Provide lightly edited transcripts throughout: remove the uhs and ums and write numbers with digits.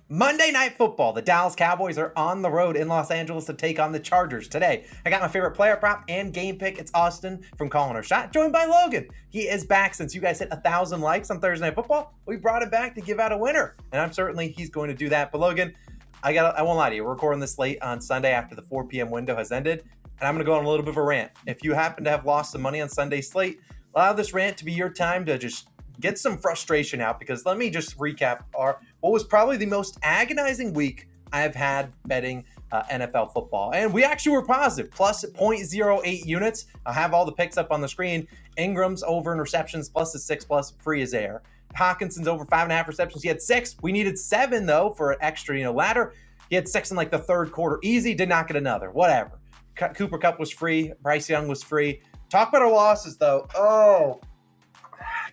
Monday Night Football. The Dallas Cowboys are on the road in Los Angeles to take on the Chargers today. I got my favorite player prop and game pick. It's Austin from Calling Our Shot, joined by Logan. He is back since you guys hit 1,000 likes on Thursday Night Football. We brought him back to give out a winner, and I'm certainly he's going to do that. But Logan, I won't lie to you. We're recording this late on Sunday after the 4 p.m. window has ended, and I'm going to go on a little bit of a rant. If you happen to have lost some money on Sunday slate, allow this rant to be your time to just get some frustration out, because let me just recap what was probably the most agonizing week I've had betting NFL football. And we actually were positive, plus 0.08 units. I'll have all the picks up on the screen. Ingram's over in receptions, plus a 6+, free as air. Hawkinson's over 5.5 receptions. He had 6. We needed 7, though, for an extra, ladder. He had 6 in like the third quarter. Easy, did not get another. Whatever. Cooper Kupp was free. Bryce Young was free. Talk about our losses, though. Oh,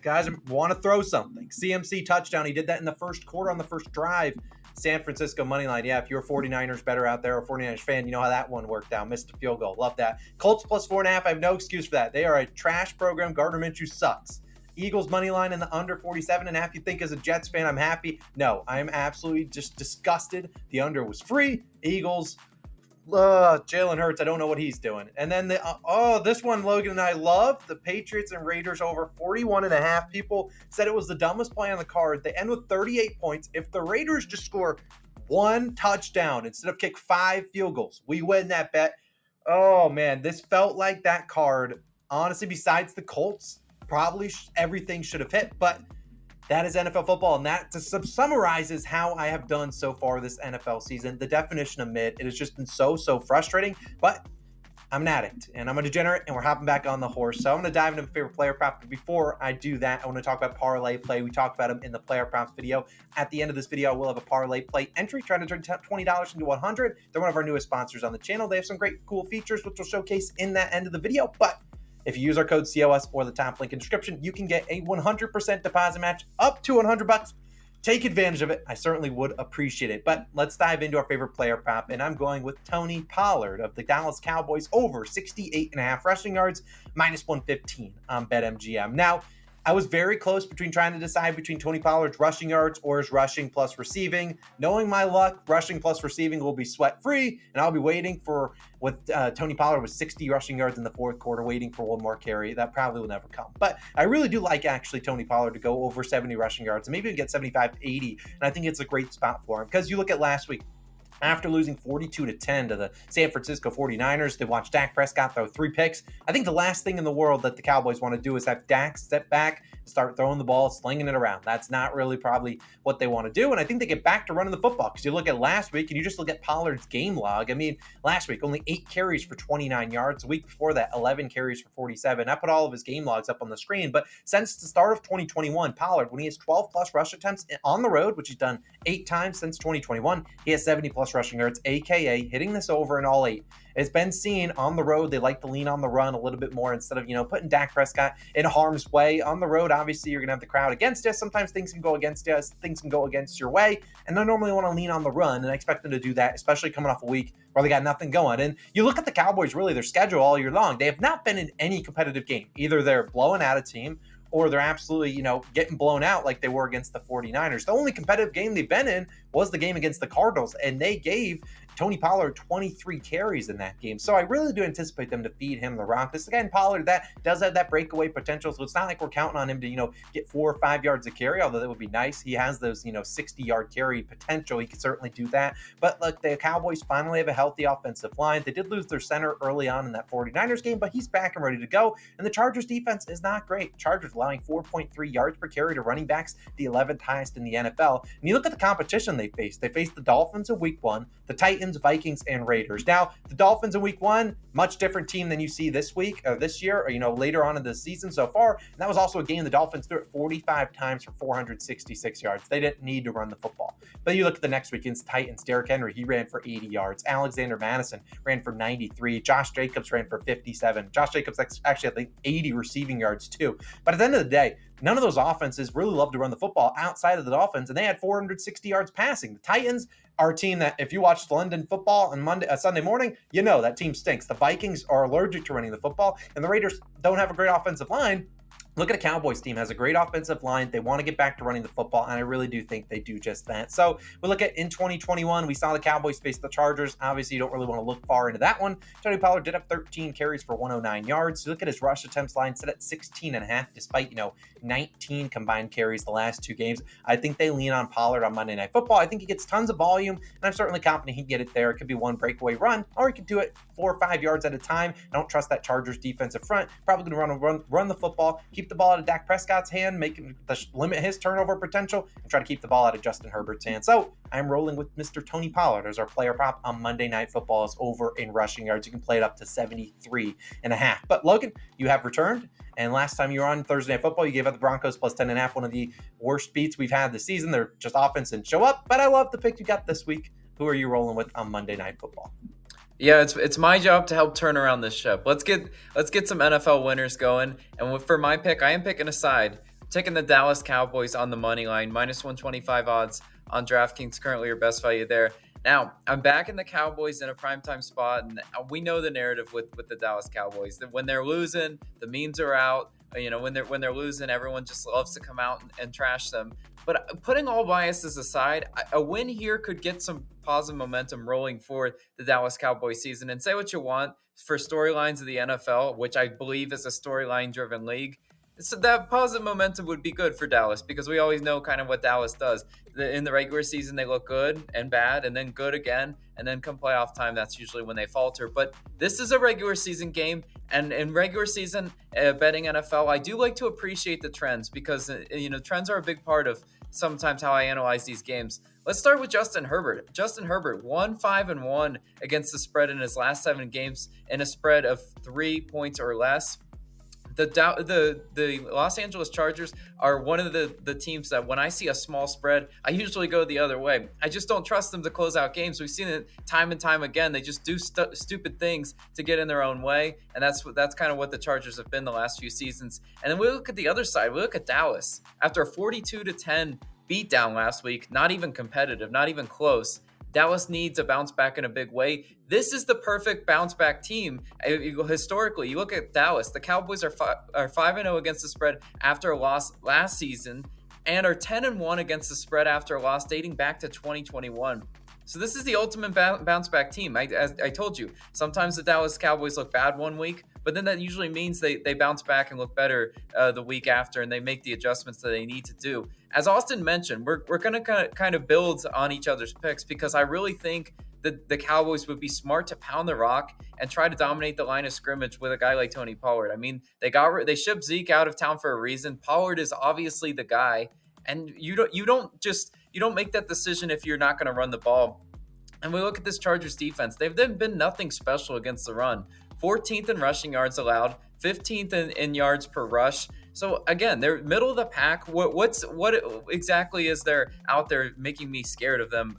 guys, I want to throw something. CMC touchdown. He did that in the first quarter on the first drive. San Francisco money line. Yeah, if you're a 49ers better out there, or 49ers fan, you know how that one worked out. Missed a field goal. Love that. Colts plus 4.5. I have no excuse for that. They are a trash program. Gardner Minshew sucks. Eagles money line in the under 47.5. You think as a Jets fan I'm happy? No, I am absolutely just disgusted. The under was free. Eagles. Jalen Hurts, I don't know what he's doing. And then this one Logan and I love, the Patriots and Raiders over 41.5. People said it was the dumbest play on the card. They end with 38 points. If the Raiders just score 1 touchdown instead of kick 5 field goals, we win that bet. Oh man, this felt like that card. Honestly, besides the Colts, probably everything should have hit, but that is NFL football, and that summarizes how I have done so far this NFL season. The definition of mid. It has just been so frustrating, but I'm an addict, and I'm a degenerate, and we're hopping back on the horse. So I'm going to dive into my favorite player prop. But before I do that, I want to talk about parlay play. We talked about them in the player props video. At the end of this video, I will have a parlay play entry trying to turn $20 into $100. They're one of our newest sponsors on the channel. They have some great, cool features, which we'll showcase in that end of the video, but if you use our code COS or the top link in description, you can get a 100% deposit match up to $100. Take advantage of it. I certainly would appreciate it. But let's dive into our favorite player prop, and I'm going with Tony Pollard of the Dallas Cowboys over 68.5 rushing yards, minus 115 on BetMGM. Now, I was very close between trying to decide between Tony Pollard's rushing yards or his rushing plus receiving. Knowing my luck, rushing plus receiving will be sweat-free, and I'll be waiting for with Tony Pollard with 60 rushing yards in the fourth quarter, waiting for one more carry. That probably will never come. But I really do like actually Tony Pollard to go over 70 rushing yards, and maybe even get 75 to 80, and I think it's a great spot for him. Because you look at last week, after losing 42-10 to the San Francisco 49ers, they watched Dak Prescott throw 3 picks. I think the last thing in the world that the Cowboys want to do is have Dak step back, start throwing the ball, slinging it around. That's not really probably what they want to do, and I think they get back to running the football, because you look at last week and you just look at Pollard's game log. I mean, last week, only 8 carries for 29 yards. The week before that, 11 carries for 47. I put all of his game logs up on the screen, but since the start of 2021, Pollard, when he has 12-plus rush attempts on the road, which he's done 8 times since 2021, he has 70-plus rushing yards, aka hitting this over in all 8. It's been seen on the road. They like to lean on the run a little bit more instead of, putting Dak Prescott in harm's way. On the road, obviously, you're going to have the crowd against you. Sometimes things can go against you. Things can go against your way. And they normally want to lean on the run, and I expect them to do that, especially coming off a week where they got nothing going. And you look at the Cowboys, really, their schedule all year long. They have not been in any competitive game. Either they're blowing out a team, or they're absolutely, getting blown out like they were against the 49ers. The only competitive game they've been in was the game against the Cardinals, and they gave Tony Pollard 23 carries in that game. So I really do anticipate them to feed him the rock. This again, Pollard, that does have that breakaway potential, so it's not like we're counting on him to, get 4 or 5 yards of carry, although that would be nice. He has those, 60-yard carry potential. He could certainly do that. But look, the Cowboys finally have a healthy offensive line. They did lose their center early on in that 49ers game, but he's back and ready to go. And the Chargers defense is not great. Chargers allowing 4.3 yards per carry to running backs, the 11th highest in the NFL. And you look at the competition they faced. They faced the Dolphins in week 1, the Titans, Vikings, and Raiders. Now, the Dolphins in week 1, much different team than you see this week or this year, or later on in the season so far. And that was also a game the Dolphins threw it 45 times for 466 yards. They didn't need to run the football. But you look at the next week against Titans, Derrick Henry, he ran for 80 yards. Alexander Madison ran for 93. Josh Jacobs ran for 57. Josh Jacobs actually had 80 receiving yards too. But at the end of the day, none of those offenses really love to run the football outside of the Dolphins, and they had 460 yards passing. The Titans are a team that, if you watched London football on Sunday morning, that team stinks. The Vikings are allergic to running the football, and the Raiders don't have a great offensive line. Look at a Cowboys team, has a great offensive line. They want to get back to running the football, and I really do think they do just that. So we look at in 2021, we saw the Cowboys face the Chargers. Obviously, you don't really want to look far into that one. Tony Pollard did have 13 carries for 109 yards. You look at his rush attempts line set at 16.5, despite 19 combined carries the last two games. I think they lean on Pollard on Monday Night Football. I think he gets tons of volume, and I'm certainly confident he can get it there. It could be one breakaway run, or he could do it 4 or 5 yards at a time. I don't trust that Chargers defensive front. Probably going to run the football, keep the ball out of Dak Prescott's hand, limit his turnover potential, and try to keep the ball out of Justin Herbert's hand. So I'm rolling with Mr. Tony Pollard as our player prop on Monday Night Football. Is over in rushing yards. You can play it up to 73.5. But Logan, you have returned. And last time you were on Thursday Night Football, you gave out the Broncos plus 10.5, one of the worst beats we've had this season. They're just offense didn't show up, but I love the pick you got this week. Who are you rolling with on Monday Night Football? Yeah, it's my job to help turn around this ship. Let's get some NFL winners going. And for my pick, I am picking a side. I'm taking the Dallas Cowboys on the money line, minus 125 odds on DraftKings, currently your best value there. Now, I'm back in the Cowboys in a primetime spot, and we know the narrative with the Dallas Cowboys. That when they're losing, the memes are out. When they're losing, everyone just loves to come out and trash them. But putting all biases aside, a win here could get some positive momentum rolling for the Dallas Cowboys season. And say what you want for storylines of the NFL, which I believe is a storyline-driven league. So that positive momentum would be good for Dallas because we always know kind of what Dallas does. In the regular season, they look good and bad and then good again. And then come playoff time, that's usually when they falter. But this is a regular season game. And in regular season betting NFL, I do like to appreciate the trends because, trends are a big part of sometimes how I analyze these games. Let's start with Justin Herbert. Justin Herbert, 1-5-1 against the spread in his last 7 games in a spread of 3 points or less. The Los Angeles Chargers are one of the teams that when I see a small spread, I usually go the other way. I just don't trust them to close out games. We've seen it time and time again. They just do stupid things to get in their own way, and that's kind of what the Chargers have been the last few seasons. And then we look at the other side. We look at Dallas. After a 42-10 beatdown last week, not even competitive, not even close, Dallas needs a bounce back in a big way. This is the perfect bounce back team. Historically, you look at Dallas, the Cowboys are 5-0 against the spread after a loss last season and are 10-1 against the spread after a loss dating back to 2021. So this is the ultimate bounce back team. As I told you, sometimes the Dallas Cowboys look bad one week, but then that usually means they bounce back and look better the week after, and they make the adjustments that they need to do. As Austin mentioned, we're going to kind of build on each other's picks because I really think that the Cowboys would be smart to pound the rock and try to dominate the line of scrimmage with a guy like Tony Pollard. I mean, they shipped Zeke out of town for a reason. Pollard is obviously the guy, and you don't make that decision if you're not going to run the ball. And we look at this Chargers defense. They've been nothing special against the run. 14th in rushing yards allowed, 15th in yards per rush. So again, they're middle of the pack. What exactly is there out there making me scared of them?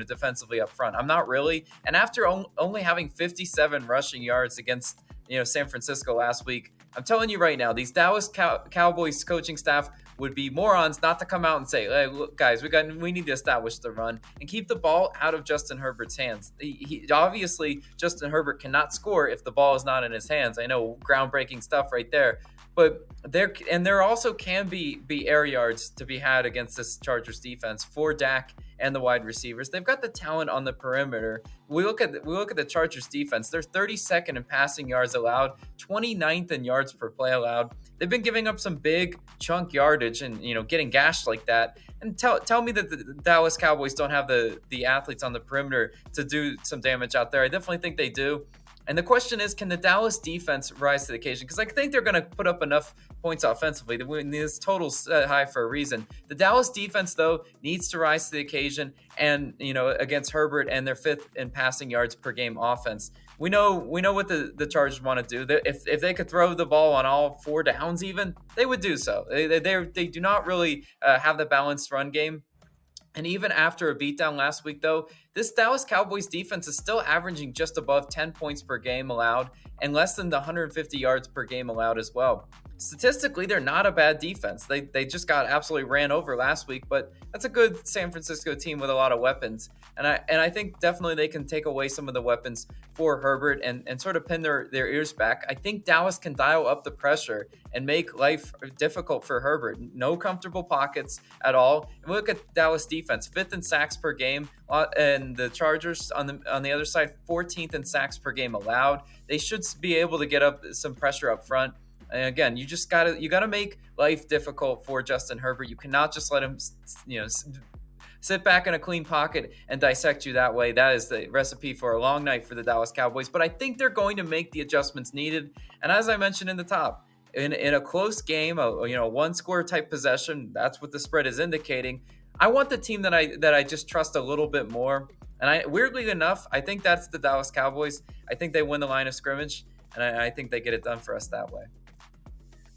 Defensively up front, I'm not really. And after only having 57 rushing yards against San Francisco last week, I'm telling you right now, these Dallas Cowboys coaching staff would be morons not to come out and say, "Hey, look, guys, we need to establish the run and keep the ball out of Justin Herbert's hands." He obviously, Justin Herbert cannot score if the ball is not in his hands. I know, groundbreaking stuff right there. But there also can be air yards to be had against this Chargers defense for Dak and the wide receivers. They've got the talent on the perimeter. We look at the Chargers defense. They're 32nd in passing yards allowed, 29th in yards per play allowed. They've been giving up some big chunk yardage and getting gashed like that. And tell me that the Dallas Cowboys don't have the athletes on the perimeter to do some damage out there. I definitely think they do. And the question is, can the Dallas defense rise to the occasion? Because I think they're going to put up enough points offensively to win this total's high for a reason. The Dallas defense, though, needs to rise to the occasion. And, against Herbert and their 5th in passing yards per game offense. We know what the Chargers want to do. If they could throw the ball on all 4 downs even, they would do so. They do not really have the balanced run game. And even after a beatdown last week, though, this Dallas Cowboys defense is still averaging just above 10 points per game allowed and less than the 150 yards per game allowed as well. statistically, they're not a bad defense. They just got absolutely ran over last week, but that's a good San Francisco team with a lot of weapons. And I think definitely they can take away some of the weapons for Herbert and sort of pin their ears back. I think Dallas can dial up the pressure and make life difficult for Herbert. No comfortable pockets at all. And look at Dallas defense, 5th in sacks per game, and the Chargers on the other side, 14th in sacks per game allowed. They should be able to get up some pressure up front. And again, you gotta make life difficult for Justin Herbert. You cannot just let him, sit back in a clean pocket and dissect you that way. That is the recipe for a long night for the Dallas Cowboys. But I think they're going to make the adjustments needed. And as I mentioned in the top, in a close game, a one-score type possession, that's what the spread is indicating. I want the team that I just trust a little bit more. And weirdly enough, I think that's the Dallas Cowboys. I think they win the line of scrimmage, and I think they get it done for us that way.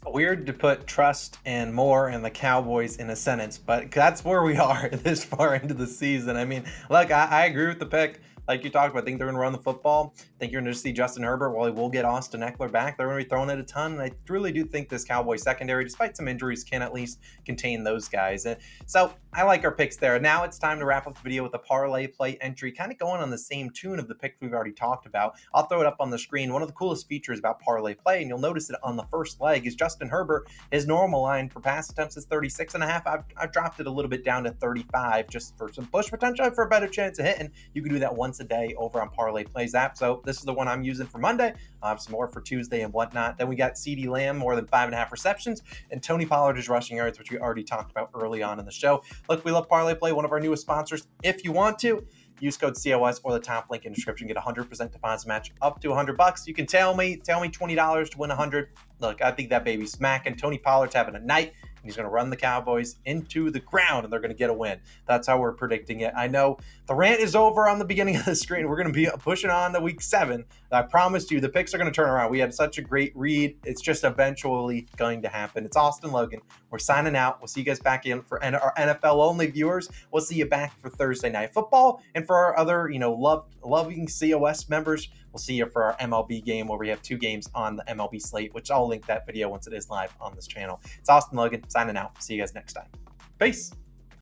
Weird to put trust and more in the Cowboys in a sentence, but that's where we are this far into the season. I mean, look, I agree with the pick. Like you talked about, I think they're going to run the football. I think you're going to see Justin Herbert. While he will get Austin Eckler back, they're going to be throwing it a ton. And I really do think this Cowboys secondary, despite some injuries, can at least contain those guys. And so I like our picks there. Now it's time to wrap up the video with a parlay play entry, kind of going on the same tune of the picks we've already talked about. I'll throw it up on the screen. One of the coolest features about parlay play, and you'll notice it on the first leg, is Justin Herbert. His normal line for pass attempts is 36.5. I've dropped it a little bit down to 35 just for some push potential, for a better chance of hitting. You can do that once a day over on Parlay Plays app. So this is the one I'm using for Monday. I'll have some more for Tuesday and whatnot. Then we got CeeDee Lamb, more than 5.5 receptions, and Tony Pollard's rushing yards, which we already talked about early on in the show. Look, we love Parlay Play, one of our newest sponsors. If you want to, use code COS or the top link in the description. Get a 100% deposit match up to $100. You can tell me $20 to win 100. Look, I think that baby's smacking. Tony Pollard's having a night. He's going to run the Cowboys into the ground, and they're going to get a win. That's how we're predicting it. I know the rant is over on the beginning of the screen. We're going to be pushing on to week 7. I promised you the picks are going to turn around. We had such a great read. It's just eventually going to happen. It's Austin Logan. We're signing out. We'll see you guys back in for our NFL-only viewers. We'll see you back for Thursday Night Football. And for our other, loving COS members, we'll see you for our MLB game where we have 2 games on the MLB slate, which I'll link that video once it is live on this channel. It's Austin Logan signing out. See you guys next time. Peace.